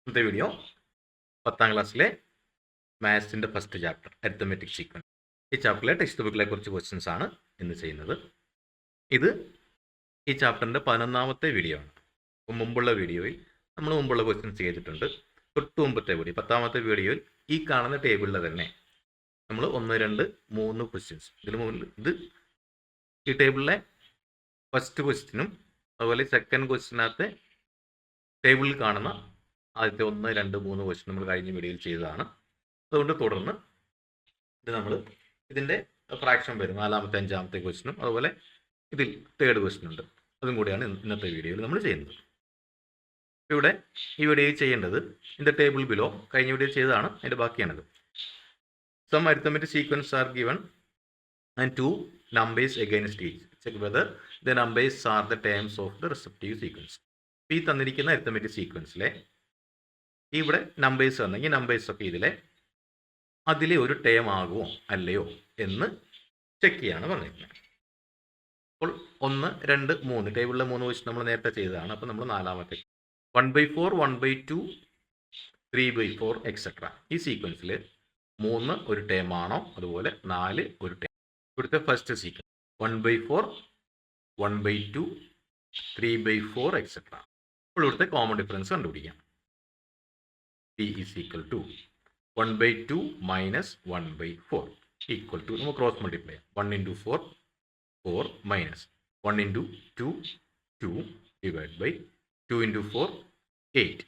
ഇന്നത്തെ വീഡിയോ 10ാം ക്ലാസ്സിലെ മാത്സിൻ്റെ first chapter arithmetic sequence. ഈ ചാപ്റ്ററിലെ ടെക്സ്റ്റ് ബുക്കിലെ കുറച്ച് ക്വസ്റ്റ്യൻസ് ആണ് ഇന്ന് ചെയ്യുന്നത്. ഇത് ഈ ചാപ്റ്ററിൻ്റെ 11ാമത്തെ വീഡിയോ ആണ്. അപ്പോൾ മുമ്പുള്ള വീഡിയോയിൽ നമ്മൾ മുമ്പുള്ള ക്വസ്റ്റ്യൻസ് ചെയ്തിട്ടുണ്ട്. തൊട്ട് മുമ്പത്തെ വീഡിയോ 10ാമത്തെ വീഡിയോയിൽ ഈ കാണുന്ന ടേബിളിൽ തന്നെ നമ്മൾ 1, 2, 3 ക്വസ്റ്റ്യൻസ് ഇതിന് മുകളിൽ ഇത് ഈ ടേബിളിലെ ഫസ്റ്റ് ക്വസ്റ്റ്യനും അതുപോലെ സെക്കൻഡ് ക്വസ്റ്റ്യനകത്തെ ടേബിളിൽ കാണുന്ന ആദ്യത്തെ 1, 2, 3 ക്വസ്റ്റ്യൻ നമ്മൾ കഴിഞ്ഞ വീഡിയോയിൽ ചെയ്തതാണ്. അതുകൊണ്ട് തുടർന്ന് ഇത് നമ്മൾ ഇതിൻ്റെ ഫ്രാക്ഷൻ വരും 4ാമത്തെ 5ാമത്തെ ക്വസ്റ്റ്യനും അതുപോലെ ഇതിൽ തേർഡ് ക്വസ്റ്റ്യൻ ഉണ്ട്. അതും കൂടിയാണ് ഇന്നത്തെ വീഡിയോയിൽ നമ്മൾ ചെയ്യുന്നത്. ഇവിടെ ഈ വീഡിയോയിൽ ചെയ്യേണ്ടത് ഇതിൻ്റെ ടേബിൾ ബിലോ കഴിഞ്ഞ വീഡിയോ ചെയ്തതാണ്, അതിൻ്റെ ബാക്കിയാണത്. Some arithmetic sequence are given and 2 numbers against each. Check whether the numbers are the terms of the respective sequence. ഈ തന്നിരിക്കുന്ന അരിത്തമെറ്റിക് സീക്വൻസിലെ ഇവിടെ നമ്പേഴ്സ് വന്നെങ്കിൽ നമ്പേഴ്സൊക്കെ അതിലെ ഒരു ടേം ആകുമോ അല്ലയോ എന്ന് ചെക്ക് ചെയ്യാണ് പറഞ്ഞിരിക്കുന്നത്. അപ്പോൾ 1, 2, 3 ടേബിളിലെ 3 ക്വസ്റ്റ്യൻ നമ്മൾ നേരത്തെ ചെയ്തതാണ്. അപ്പോൾ നമ്മൾ 4ാമത്തെ 1/4, 1/2, 3/4 എക്സെട്ര ഈ സീക്വൻസിൽ 3 ഒരു ടേം ആണോ അതുപോലെ 4 ഒരു ടേം. ഇവിടുത്തെ ഫസ്റ്റ് സീക്വൻസ് 1/4, 1/2, 3/4 എക്സെട്ര. അപ്പോൾ ഇവിടുത്തെ കോമൺ ഡിഫറൻസ് കണ്ടുപിടിക്കാം. P is equal to 1/2 minus 1/4 equal to നമുക്ക് cross multiply 1 into 4 4 minus 1 into 2 2 divided by 2 into 4 8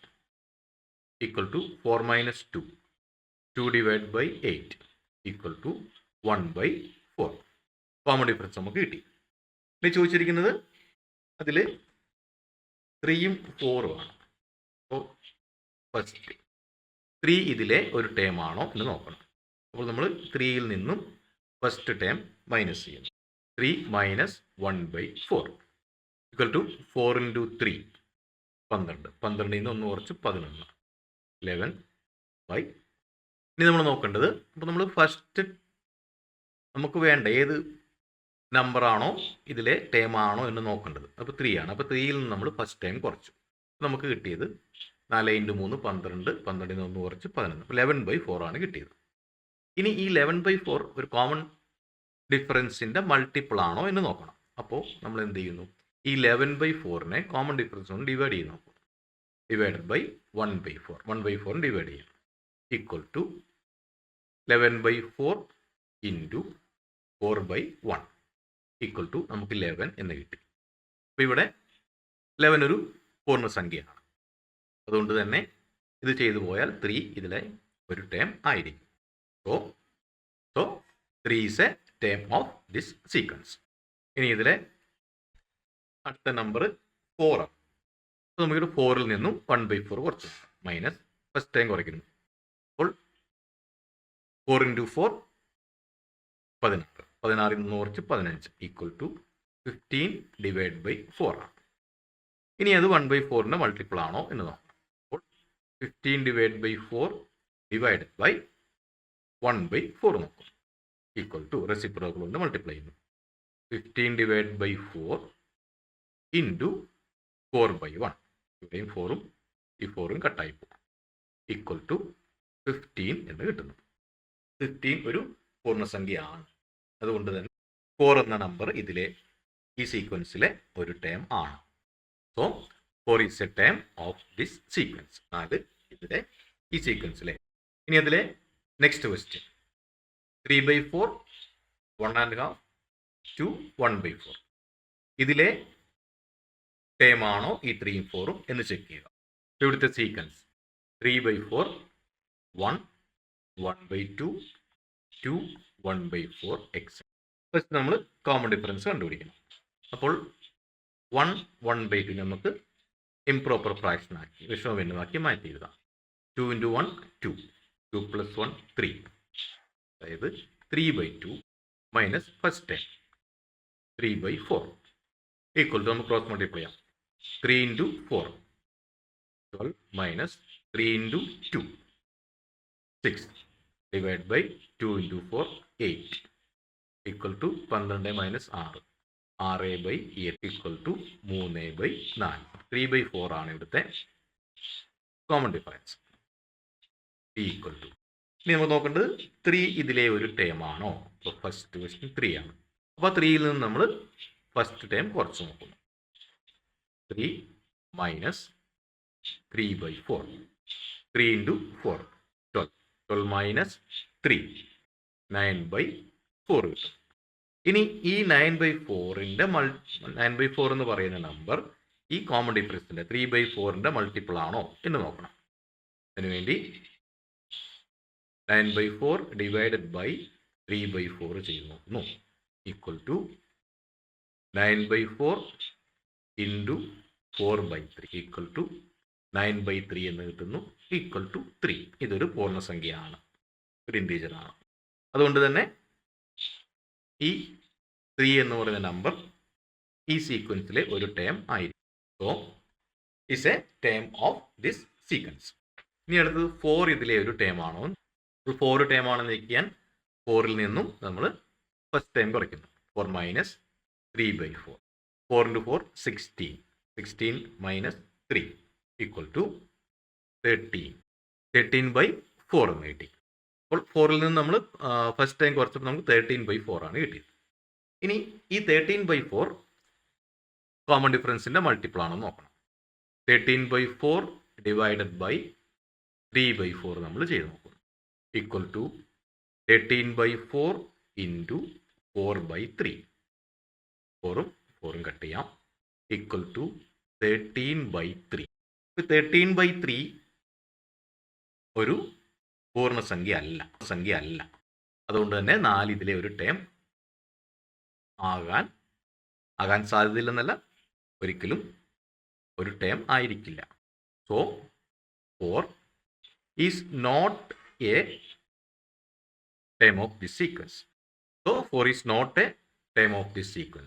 equal to 4 minus 2 2 divided by 8 equal to 1/4. Common difference നമുക്ക് കിട്ടി. ഇനി ചോദിച്ചിരിക്കുന്നത് അതിൽ 3ഉം 4ഉം ആണ്. അപ്പോൾ ഫസ്റ്റ് 3 ഇതിലെ ഒരു ടേം ആണോ എന്ന് നോക്കണം. അപ്പോൾ നമ്മൾ 3യിൽ നിന്നും ഫസ്റ്റ് ടേം മൈനസ് ചെയ്യുന്നു. 3 minus 1/4 equal to 4 into 3 12. 12ൽ നിന്ന് 1 കുറച്ച് 11 11/. ഇനി നമ്മൾ നോക്കേണ്ടത്, അപ്പോൾ നമ്മൾ ഫസ്റ്റ് നമുക്ക് വേണ്ട ഏത് നമ്പറാണോ ഇതിലെ ടേം ആണോ എന്ന് നോക്കേണ്ടത്. അപ്പോൾ 3 ആണ്. അപ്പോൾ 3യിൽ നിന്ന് നമ്മൾ ഫസ്റ്റ് ടൈം കുറച്ചു. നമുക്ക് കിട്ടിയത് 4 into 3 12, 12ൽ നിന്ന് 1 കുറച്ച് 11. അപ്പോൾ 11/4 ആണ് കിട്ടിയത്. ഇനി ഈ 11/4 ഒരു കോമൺ ഡിഫറൻസിൻ്റെ മൾട്ടിപ്പിൾ ആണോ എന്ന് നോക്കണം. അപ്പോൾ നമ്മൾ എന്ത് ചെയ്യുന്നു, ഈ 11/4നെ കോമൺ ഡിഫറൻസ് കൊണ്ട് ഡിവൈഡ് ചെയ്ത് നോക്കും. ഡിവൈഡഡ് ബൈ 1/4 1/4 ഡിവൈഡ് ചെയ്യാം equal to 11/4 into 4/1 equal to നമുക്ക് 11 എന്ന് കിട്ടി. അപ്പോൾ ഇവിടെ 11 ഒരു പൂർണ്ണസംഖ്യയാണ്. അതുകൊണ്ട് തന്നെ ഇത് ചെയ്തു പോയാൽ 3 ഇതിലെ ഒരു ടേം ആയിരിക്കും. So 3 is A term of this sequence. ഇനി ഇതിലെ അടുത്ത നമ്പർ 4 ആണ്. അപ്പോൾ നമുക്കൊരു 4ൽ നിന്നും 1/4 കുറച്ചു മൈനസ് ഫസ്റ്റ് ടൈം കുറയ്ക്കുന്നു. അപ്പോൾ 4 into 4 16. 16ൽ നിന്ന് കുറച്ച് 15 ഈക്വൽ ടു 15 ഡിവൈഡ് ബൈ 4 ആണ്. ഇനി അത് 1/4ൻ്റെ മൾട്ടിപ്പിൾ ആണോ എന്ന് നോക്കാം. 15 divided by 4 divided by 1/4 നോക്കും. ഈക്വൽ ടു റെസിപ്രോക്കൽ കൊണ്ട് മൾട്ടിപ്ലൈ ചെയ്യുന്നു. 15 divided by 4 ഇൻറ്റു 4/1. ഇവിടെയും 4ഉം ഈ 4ഉം കട്ടായി പോകും. ഈക്വൽ ടു 15 എന്ന് കിട്ടുന്നു. 15 ഒരു പൂർണ്ണസംഖ്യയാണ്. അതുകൊണ്ട് തന്നെ 4 എന്ന നമ്പർ ഇതിലെ ഈ സീക്വൻസിലെ ഒരു ടേം ആണ്. So 4 is a term of this sequence. 4 ഇതിലെ ഈ സീക്വൻസിലെ. ഇനി അതിലെ നെക്സ്റ്റ് ക്വസ്റ്റ്യൻ 3/4 1.5 to 1/4 ഇതിലെ ടേം ആണോ ഈ 3ഉം 4ഉം എന്ന് ചെക്ക് ചെയ്യുക. ഇവിടുത്തെ സീക്വൻസ് 3/4 1 1/2 2 1/4 എക്സെട്ര. ഫസ്റ്റ് നമ്മൾ കോമൺ ഡിഫറൻസ് കണ്ടുപിടിക്കണം. അപ്പോൾ 1 1/2 നമുക്ക് ഇംപ്രോപ്പർ ഫ്രാക്ഷൻ ആക്കി വിഷമഭിന്നമാക്കി മാറ്റി എഴുതാം. 2 into 1 2 2 plus 1 3. അതായത് 3/2 minus first term 3/4 equal to നമുക്ക് ക്രോസ് മൾട്ടിപ്ലൈ ചെയ്യാം. 3 into 4 12 minus 3 into 2 6 divide by 2 into 4 8 equal to 12 minus 6 6/8 equal to 3/4. 3/4 ആണ് ഇവിടുത്തെ കോമൺ ഡിഫറൻസ് ഈക്വൽ ടു. ഇനി നമ്മൾ നോക്കേണ്ടത് 3 ഇതിലെ ഒരു ടേം ആണോ? അപ്പോൾ ഫസ്റ്റ് ക്വസ്റ്റ്യൻ 3 ആണ്. അപ്പോൾ 3യിൽ നിന്ന് നമ്മൾ ഫസ്റ്റ് ടേം കുറച്ച് നോക്കുന്നു. 3 മൈനസ് 3/4. 3 ഇൻറ്റു 4 12. 12 മൈനസ് 3 9/4 കിട്ടും. ഇനി ഈ 9/4ൻ്റെ 9/4 എന്ന് പറയുന്ന നമ്പർ ഈ കോമൺ ഡിഫറൻസിൻ്റെ 3/4ൻ്റെ മൾട്ടിപ്പിൾ ആണോ എന്ന് നോക്കണം. അതിനുവേണ്ടി 9/4 ഡിവൈഡഡ് ബൈ 3/4 ചെയ്ത് നോക്കുന്നു. Equal to 9/4 into 4/3 equal to 9/3 എന്ന് കിട്ടുന്നു. Equal to 3. ഇതൊരു പൂർണ്ണസംഖ്യയാണ്, ഒരു ഇൻറ്റീജറാണ്. അതുകൊണ്ട് തന്നെ ഈ 3 എന്ന് പറയുന്ന നമ്പർ ഈ സീക്വൻസിലെ ഒരു ടേം ആയിരിക്കും. So is A term of this sequence. ഇനി അടുത്തത് 4 ഇതിലെ ഒരു ടേം ആണോ? 4 ടേം ആണെന്ന് വയ്ക്കാൻ 4ൽ നിന്നും നമ്മൾ ഫസ്റ്റ് ടൈം കുറയ്ക്കുന്നു. 4 minus 3/4. 4 into 4 16. 16 minus 3 equal to 13. 13/4 എന്ന് കിട്ടി. അപ്പോൾ 4ൽ നിന്ന് നമ്മൾ ഫസ്റ്റ് ടൈം കുറച്ചപ്പോൾ നമുക്ക് 13/4 ആണ് കിട്ടിയത്. ഇനി ഈ 13/4 കോമൺ ഡിഫറൻസിൻ്റെ മൾട്ടിപ്പിൾ ആണെന്ന് നോക്കണം. 13/4 ഡിവൈഡഡ് ബൈ 3/4 നമ്മൾ ചെയ്ത് നോക്കുന്നു. Equal to 13/4 into 4/3. 4ഉം 4ഉം കട്ട് ചെയ്യാം. Equal to 13/3. 13/3 ഒരു പൂർണ്ണസംഖ്യ അല്ല. അതുകൊണ്ട് തന്നെ 4 ഇതിലെ ഒരു ടേം ആകാൻ സാധ്യതയില്ലെന്നല്ല, ഒരിക്കലും ഒരു ടേം ആയിരിക്കില്ല. So 4 is not a term of this sequence. So 4 is not a term of this sequence.